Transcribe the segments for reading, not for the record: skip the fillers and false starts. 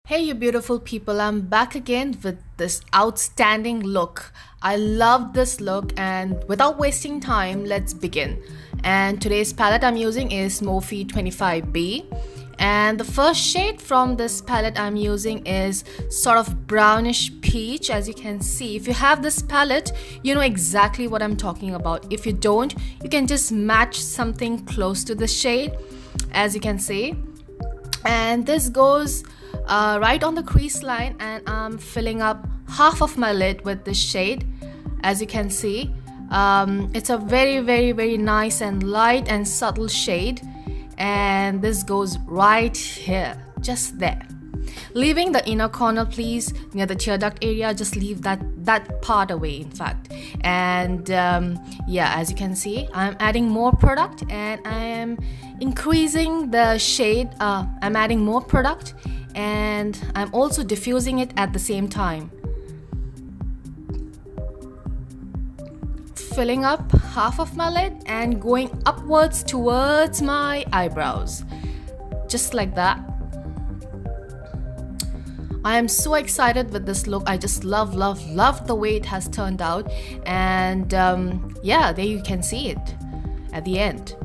Hey, you beautiful people, I'm back again with this outstanding look. I love this look, and without wasting time, let's begin. And today's palette I'm using is Morphe 25B. And the first shade from this palette I'm using is sort of brownish peach. As you can see, if you have this palette, you know exactly what I'm talking about. If you don't, you can just match something close to the shade, as you can see. And this goes right on the crease line, and I'm filling up half of my lid with this shade. As you can see, it's a very nice and light and subtle shade, and this goes right here, just there, leaving the inner corner, please, near the tear duct area. Just leave that part away, in fact. And yeah, as you can see, I'm adding more product, and I am increasing the shade. I'm adding more product, and I'm also diffusing it at the same time, filling up half of my lid and going upwards towards my eyebrows, just like that. I am so excited with this look. I just love the way it has turned out. And yeah, there you can see it at the end.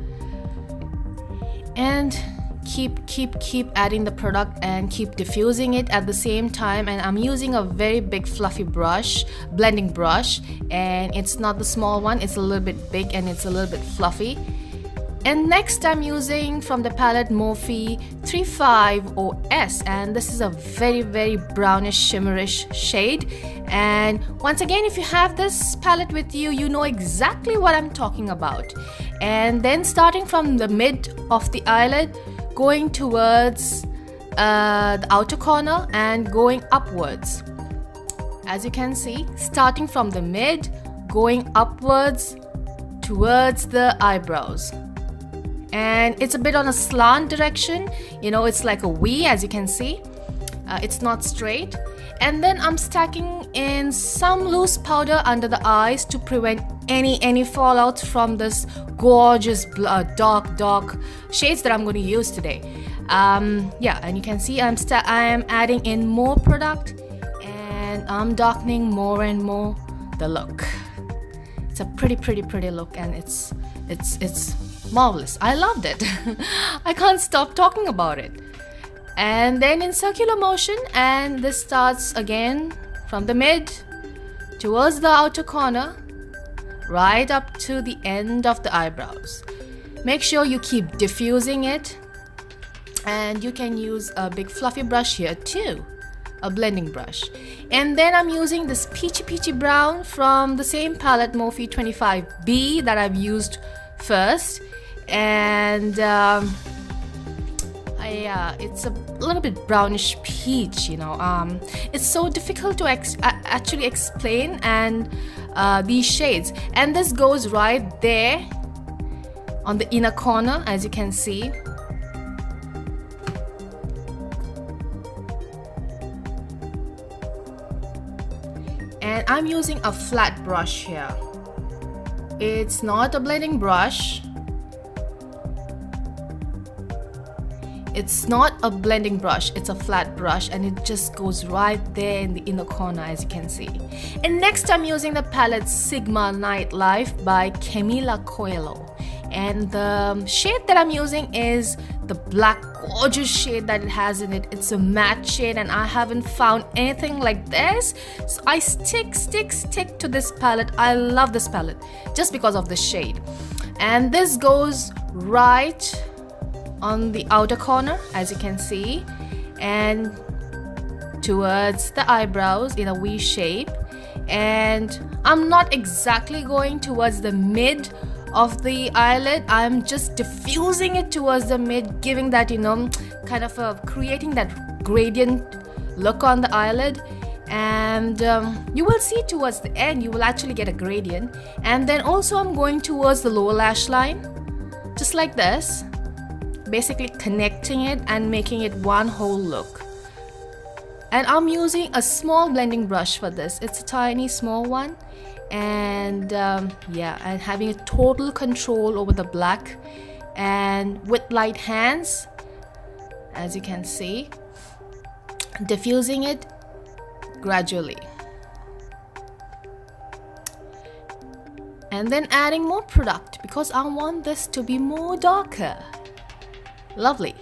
And keep adding the product and keep diffusing it at the same time. And I'm using a very big fluffy brush, blending brush, and it's not the small one, it's a little bit big and it's a little bit fluffy. And next I'm using from the palette Morphe 35OS, and this is a very brownish shimmerish shade. And once again, if you have this palette with you, you know exactly what I'm talking about. And then starting from the mid of the eyelid, going towards the outer corner and going upwards. As you can see, starting from the mid, going upwards towards the eyebrows. And it's a bit on a slant direction, you know, it's like a V, as you can see. It's not straight. And then I'm stacking in some loose powder under the eyes to prevent any fallout from this gorgeous dark shades that I'm going to use today. Yeah, and you can see I am adding in more product, and I'm darkening more and more the look. It's a pretty look, and it's marvelous. I loved it. I can't stop talking about it. And then in circular motion, and this starts again from the mid towards the outer corner, right up to the end of the eyebrows. Make sure you keep diffusing it, and you can use a big fluffy brush here too, a blending brush. And then I'm using this peachy brown from the same palette Morphe 25B that I've used first. And it's a little bit brownish peach, you know. It's so difficult to actually explain, and these shades. And this goes right there on the inner corner, as you can see. And I'm using a flat brush here. It's not a blending brush. It's not a blending brush, it's a flat brush, and it just goes right there in the inner corner, as you can see. And next I'm using the palette Sigma Nightlife by Camila Coelho. And the shade that I'm using is the black gorgeous shade that it has in it. It's a matte shade, and I haven't found anything like this, so I stick to this palette. I love this palette just because of the shade. And this goes right on the outer corner, as you can see, and towards the eyebrows in a V shape. And I'm not exactly going towards the mid of the eyelid, I'm just diffusing it towards the mid, giving that, you know, kind of creating that gradient look on the eyelid. And you will see towards the end, you will actually get a gradient. And then also I'm going towards the lower lash line, just like this, basically connecting it and making it one whole look. And I'm using a small blending brush for this. It's a tiny small one. And yeah, and having a total control over the black, and with light hands, as you can see, diffusing it gradually. And then adding more product because I want this to be more darker. Lovely.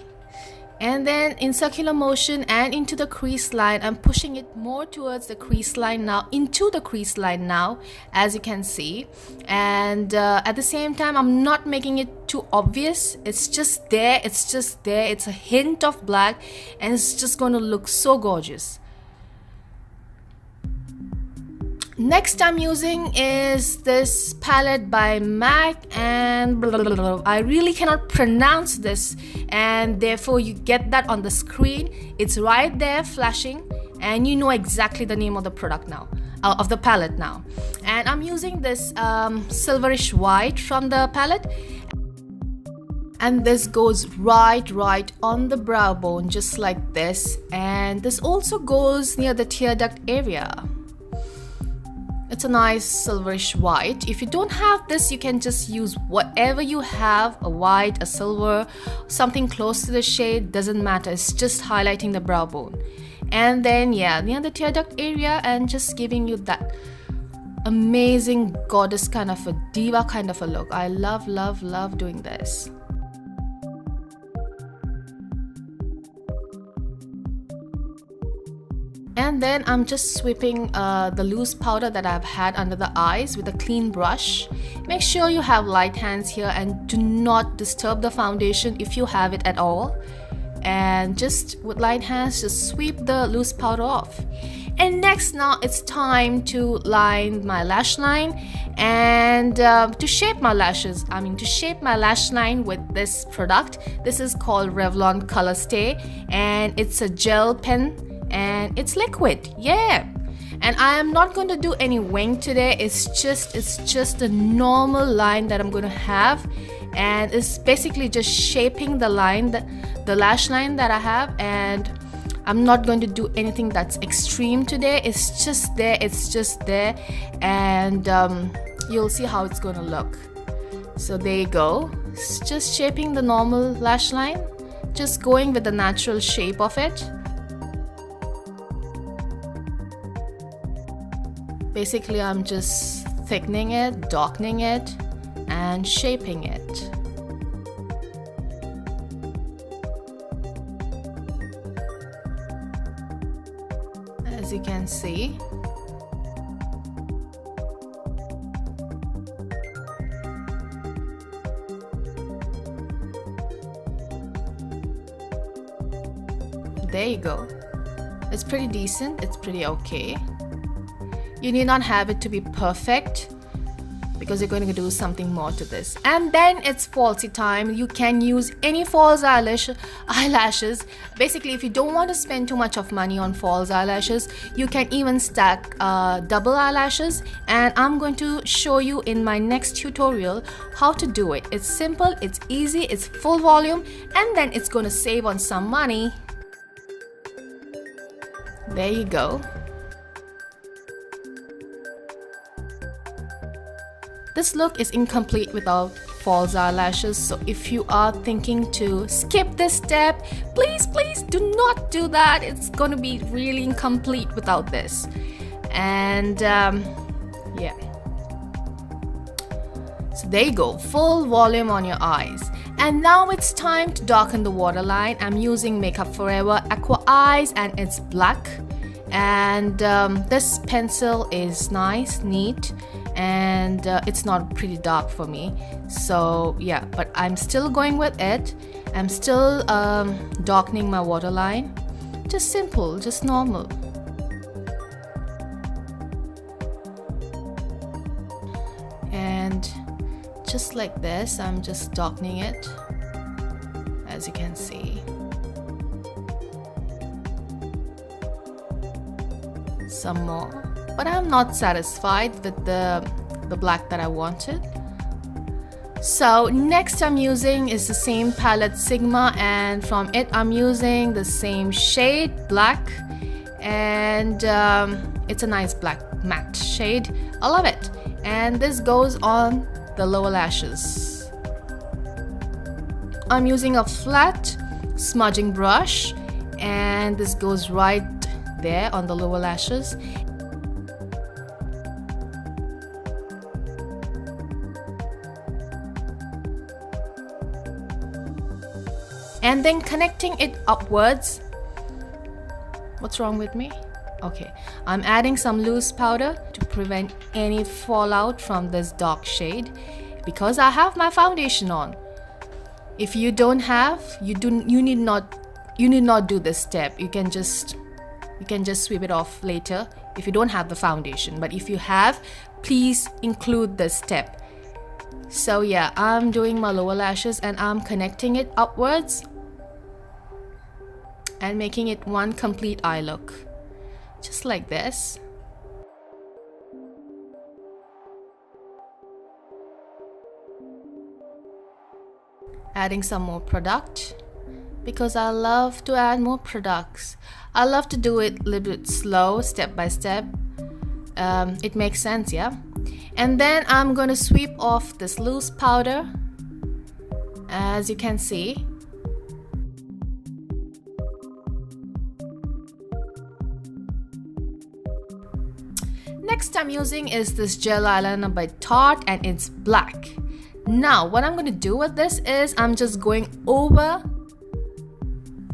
And then in circular motion and into the crease line, I'm pushing it more towards the crease line now, into the crease line now, as you can see. And at the same time, I'm not making it too obvious. It's just there, it's just there. It's a hint of black and it's just going to look so gorgeous. Next I'm using is this palette by MAC, and blah, blah, blah. I really cannot pronounce this, and therefore you get that on the screen. It's right there flashing and you know exactly the name of the product now, of the palette now. And I'm using this silverish white from the palette, and this goes right on the brow bone just like this, and this also goes near the tear duct area. It's a nice silverish white. If you don't have this, you can just use whatever you have, a white, a silver, something close to the shade, doesn't matter. It's just highlighting the brow bone. And then, yeah, near the tear duct area, and just giving you that amazing goddess kind of a diva kind of a look. I love doing this. And then I'm just sweeping the loose powder that I've had under the eyes with a clean brush. Make sure you have light hands here and do not disturb the foundation if you have it at all. And just with light hands, just sweep the loose powder off. And next, now it's time to line my lash line and to shape my lashes. To shape my lash line with this product. This is called Revlon Color Stay, and it's a gel pen. And it's liquid, yeah. And I am not going to do any wing today. It's just a normal line that I'm going to have, and it's basically just shaping the line, the lash line that I have. And I'm not going to do anything that's extreme today. It's just there, and you'll see how it's going to look. So there you go. It's just shaping the normal lash line, just going with the natural shape of it. Basically, I'm just thickening it, darkening it, and shaping it. As you can see. There you go. It's pretty decent, it's pretty okay. You need not have it to be perfect because you're going to do something more to this. And then it's falsie time. You can use any false eyelashes. Basically, if you don't want to spend too much of money on false eyelashes, you can even stack double eyelashes. And I'm going to show you in my next tutorial how to do it. It's simple, it's easy, it's full volume, and then it's going to save on some money. There you go. This look is incomplete without false eyelashes, so if you are thinking to skip this step, please do not do that. It's gonna be really incomplete without this. And yeah, so there you go, full volume on your eyes. And now it's time to darken the waterline. I'm using Makeup Forever Aqua Eyes, and it's black. And this pencil is nice, neat, and it's not pretty dark for me. So yeah, but I'm still going with it. I'm still darkening my waterline. Just simple, just normal. And just like this, I'm just darkening it, as you can see. Some more, but I'm not satisfied with the black that I wanted. So next I'm using is the same palette Sigma, and from it I'm using the same shade black, and it's a nice black matte shade. I love it. And this goes on the lower lashes. I'm using a flat smudging brush, and this goes right there on the lower lashes. And then connecting it upwards. What's wrong with me? Okay, I'm adding some loose powder to prevent any fallout from this dark shade because I have my foundation on. If you don't have, you need not do this step. You can just sweep it off later if you don't have the foundation. But if you have, please include this step. So yeah, I'm doing my lower lashes and I'm connecting it upwards and making it one complete eye look. Just like this. Adding some more product because I love to add more products. I love to do it a little bit slow, step by step. It makes sense, yeah? And then I'm going to sweep off this loose powder, as you can see. Next I'm using is this gel eyeliner by Tarte and it's black. Now what I'm going to do with this is I'm just going over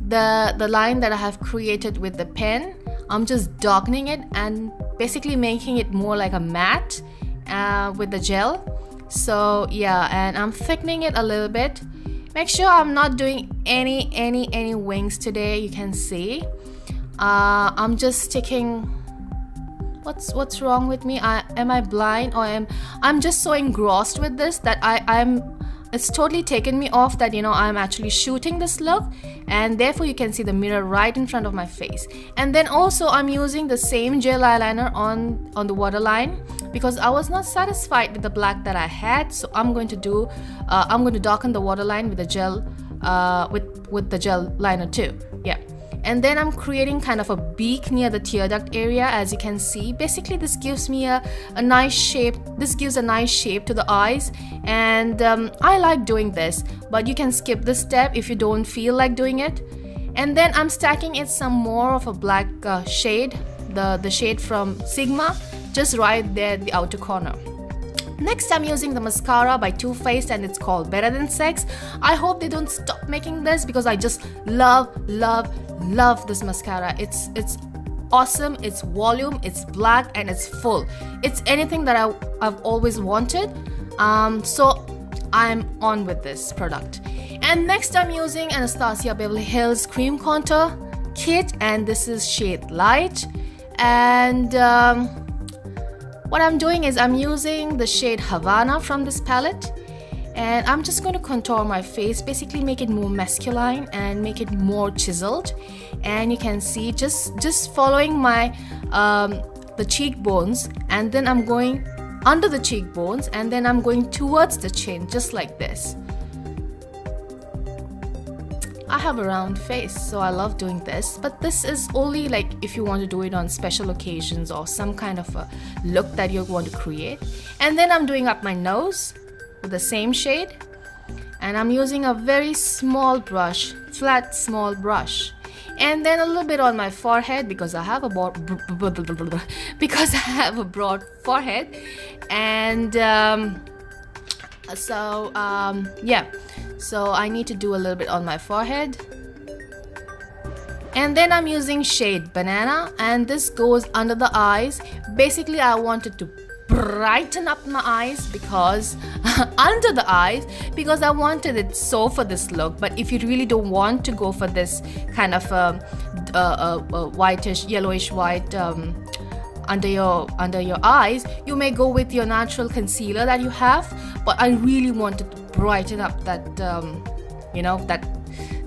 the line that I have created with the pen. I'm just darkening it and basically making it more like a matte with the gel. So yeah, and I'm thickening it a little bit. Make sure I'm not doing any wings today. You can see I'm just sticking. What's wrong with me? Am I blind or I'm just so engrossed with this that it's totally taken me off that I'm actually shooting this look, and therefore you can see the mirror right in front of my face. And then also I'm using the same gel eyeliner on the waterline because I was not satisfied with the black that I had, so I'm going to darken the waterline with the gel with the gel liner too. Yeah. And then I'm creating kind of a beak near the tear duct area, as you can see. Basically this gives me a nice shape. This gives a nice shape to the eyes, and I like doing this, but you can skip this step if you don't feel like doing it. And then I'm stacking it some more of a black shade, the shade from Sigma, just right there at the outer corner. Next I'm using the mascara by Too Faced and it's called Better Than Sex. I hope they don't stop making this because I just love this mascara. It's awesome, it's volume, it's black, and it's full. It's anything that I've always wanted. So I'm on with this product. And next I'm using Anastasia Beverly Hills Cream Contour Kit, and this is shade Light. And what I'm doing is I'm using the shade Havana from this palette, and I'm just going to contour my face, basically make it more masculine and make it more chiseled. And you can see just following my the cheekbones, and then I'm going under the cheekbones, and then I'm going towards the chin, just like this. I have a round face, so I love doing this, but this is only like if you want to do it on special occasions or some kind of a look that you want to create. And then I'm doing up my nose with the same shade, and I'm using a very small brush, flat small brush, and then a little bit on my forehead because I have a broad forehead. And so I need to do a little bit on my forehead. And then I'm using shade Banana, and this goes under the eyes. Basically I wanted to brighten up my eyes because under the eyes, because I wanted it so for this look. But if you really don't want to go for this kind of whitish, yellowish white under your eyes, you may go with your natural concealer that you have. But I really wanted to brighten up that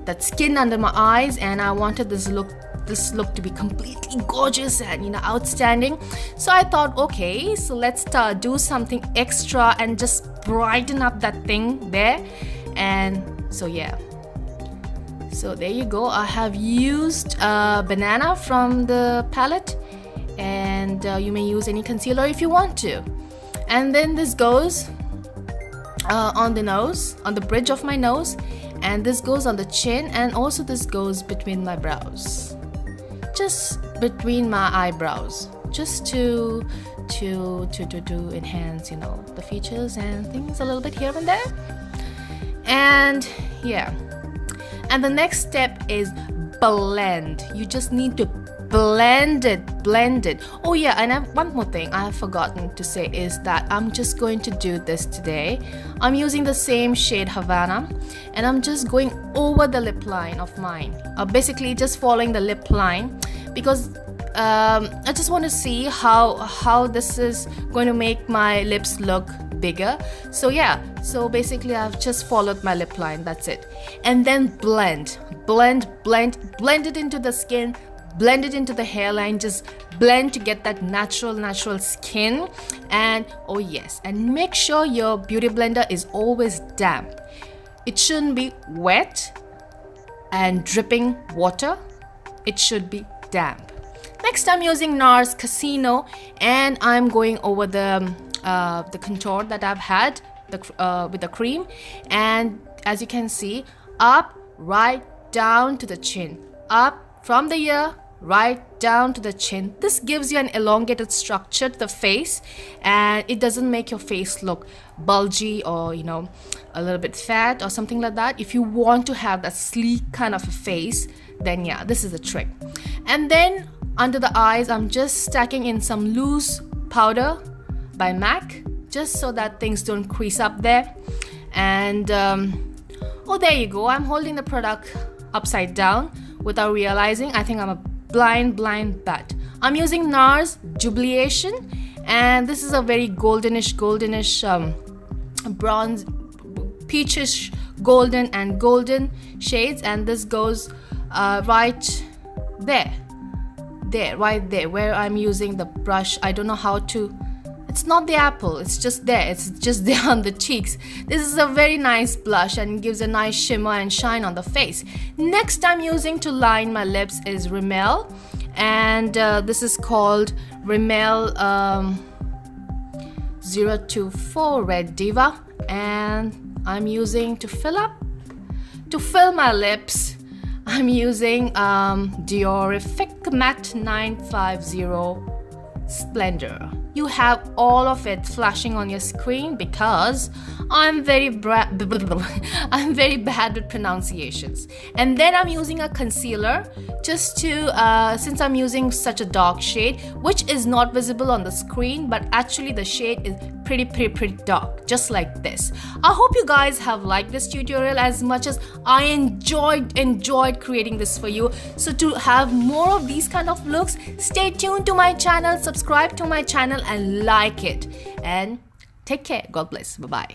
that skin under my eyes, and I wanted this look to be completely gorgeous and outstanding. So I thought, okay, so let's do something extra and just brighten up that thing there. And so yeah, so there you go. I have used Banana from the palette, and you may use any concealer if you want to. And then this goes on the nose, on the bridge of my nose, and this goes on the chin, and also this goes between my brows. Just between my eyebrows, just to enhance, you know, the features and things a little bit here and there. And yeah, and the next step is blend. You just need to blend it. Oh yeah, and one more thing I have forgotten to say is that I'm just going to do this today. I'm using the same shade Havana, and I'm just going over the lip line of mine, basically just following the lip line, because I just want to see how this is going to make my lips look bigger. So yeah, so basically I've just followed my lip line, that's it. And then blend it into the skin, blend it into the hairline, just blend to get that natural skin. And oh yes, and make sure your beauty blender is always damp. It shouldn't be wet and dripping water. It should be damp. Next, I'm using NARS Casino, and I'm going over the contour that I've had with the cream. And as you can see, up, right, down to the chin, up from the ear, right down to the chin. This gives you an elongated structure to the face, and it doesn't make your face look bulgy or, you know, a little bit fat or something like that. If you want to have that sleek kind of a face, then yeah, this is the trick. And then under the eyes, I'm just stacking in some loose powder by MAC, just so that things don't crease up there. And oh, there you go. I'm holding the product upside down without realizing. I think I'm a blind bat. I'm using NARS Jubilation, and this is a very goldenish bronze, peachish, golden and golden shades, and this goes right there, right there where I'm using the brush. I don't know how to, it's not the apple, it's just there on the cheeks. This is a very nice blush and gives a nice shimmer and shine on the face. Next I'm using to line my lips is Rimmel, and this is called Rimmel 024 Red Diva, and I'm using to fill my lips. I'm using Diorific Matte 950 Splendor. You have all of it flashing on your screen because I'm very bad with pronunciations. And then I'm using a concealer just to, since I'm using such a dark shade, which is not visible on the screen, but actually the shade is pretty dark, just like this. I hope you guys have liked this tutorial as much as I enjoyed creating this for you. So to have more of these kind of looks, stay tuned to my channel, subscribe to my channel and like it. And take care. God bless. Bye-bye.